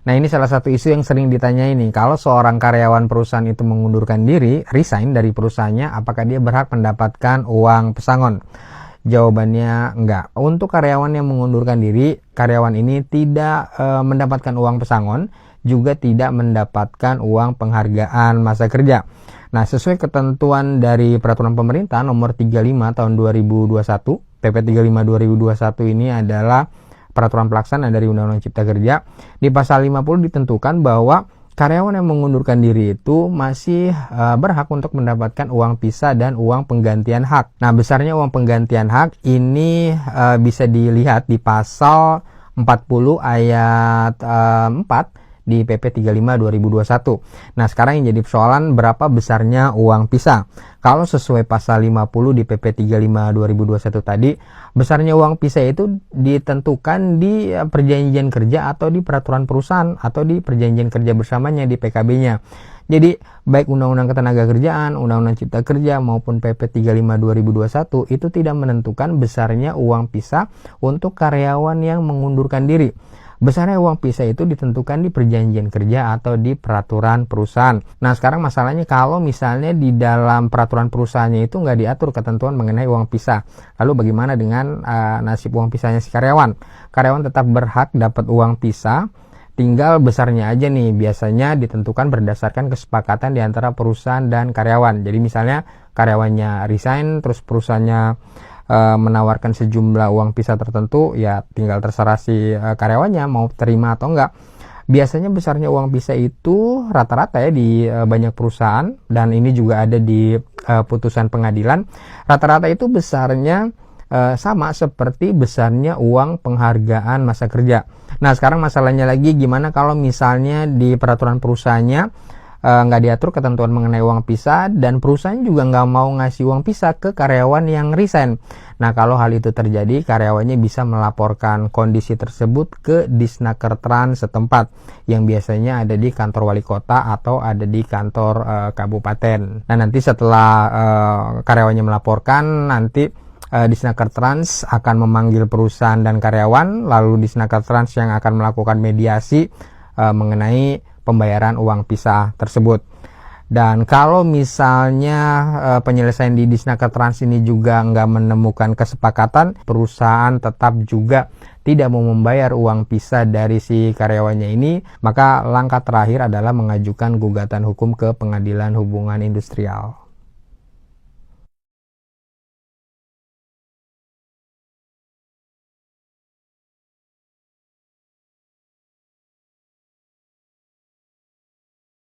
Nah, ini salah satu isu yang sering ditanya ini. Kalau seorang karyawan perusahaan itu mengundurkan diri, resign dari perusahaannya, apakah dia berhak mendapatkan uang pesangon? Jawabannya enggak. Untuk karyawan yang mengundurkan diri, karyawan ini tidak mendapatkan uang pesangon, juga tidak mendapatkan uang penghargaan masa kerja. Nah, sesuai ketentuan dari peraturan pemerintah nomor 35 tahun 2021, PP 35 2021 ini adalah peraturan pelaksana dari Undang-Undang Cipta Kerja. Di pasal 50 ditentukan bahwa karyawan yang mengundurkan diri itu masih berhak untuk mendapatkan uang pisah dan uang penggantian hak. Nah, besarnya uang penggantian hak ini bisa dilihat di pasal 40 ayat 4 di PP 35 2021. Nah, sekarang yang jadi persoalan berapa besarnya uang pisah. Kalau sesuai pasal 50 di PP 35 2021 tadi, besarnya uang pisah itu ditentukan di perjanjian kerja atau di peraturan perusahaan atau di perjanjian kerja bersamanya di PKB-nya. Jadi, baik Undang-Undang Ketenagakerjaan, Undang-Undang Cipta Kerja maupun PP 35 2021 itu tidak menentukan besarnya uang pisah untuk karyawan yang mengundurkan diri. Besarnya uang pisah itu ditentukan di perjanjian kerja atau di peraturan perusahaan. Nah, sekarang masalahnya kalau misalnya di dalam peraturan perusahaannya itu nggak diatur ketentuan mengenai uang pisah. Lalu bagaimana dengan nasib uang pisahnya si karyawan? Karyawan tetap berhak dapat uang pisah, tinggal besarnya aja nih biasanya ditentukan berdasarkan kesepakatan di antara perusahaan dan karyawan. Jadi misalnya karyawannya resign, terus perusahaannya menawarkan sejumlah uang pisah tertentu, ya tinggal terserah si karyawannya mau terima atau enggak. Biasanya besarnya uang pisah itu rata-rata ya di banyak perusahaan, dan ini juga ada di putusan pengadilan, rata-rata itu besarnya sama seperti besarnya uang penghargaan masa kerja. Nah, sekarang masalahnya lagi gimana kalau misalnya di peraturan perusahaannya nggak diatur ketentuan mengenai uang pisah, dan perusahaan juga nggak mau ngasih uang pisah ke karyawan yang resign. Nah, kalau hal itu terjadi, karyawannya bisa melaporkan kondisi tersebut ke Disnakertrans setempat yang biasanya ada di kantor wali kota atau ada di kantor kabupaten. Nah, nanti setelah karyawannya melaporkan, nanti Disnakertrans akan memanggil perusahaan dan karyawan, lalu Disnakertrans yang akan melakukan mediasi mengenai pembayaran uang pisah tersebut. Dan kalau misalnya penyelesaian di Disnakertrans ini juga nggak menemukan kesepakatan, perusahaan tetap juga tidak mau membayar uang pisah dari si karyawannya ini, maka langkah terakhir adalah mengajukan gugatan hukum ke Pengadilan Hubungan Industrial.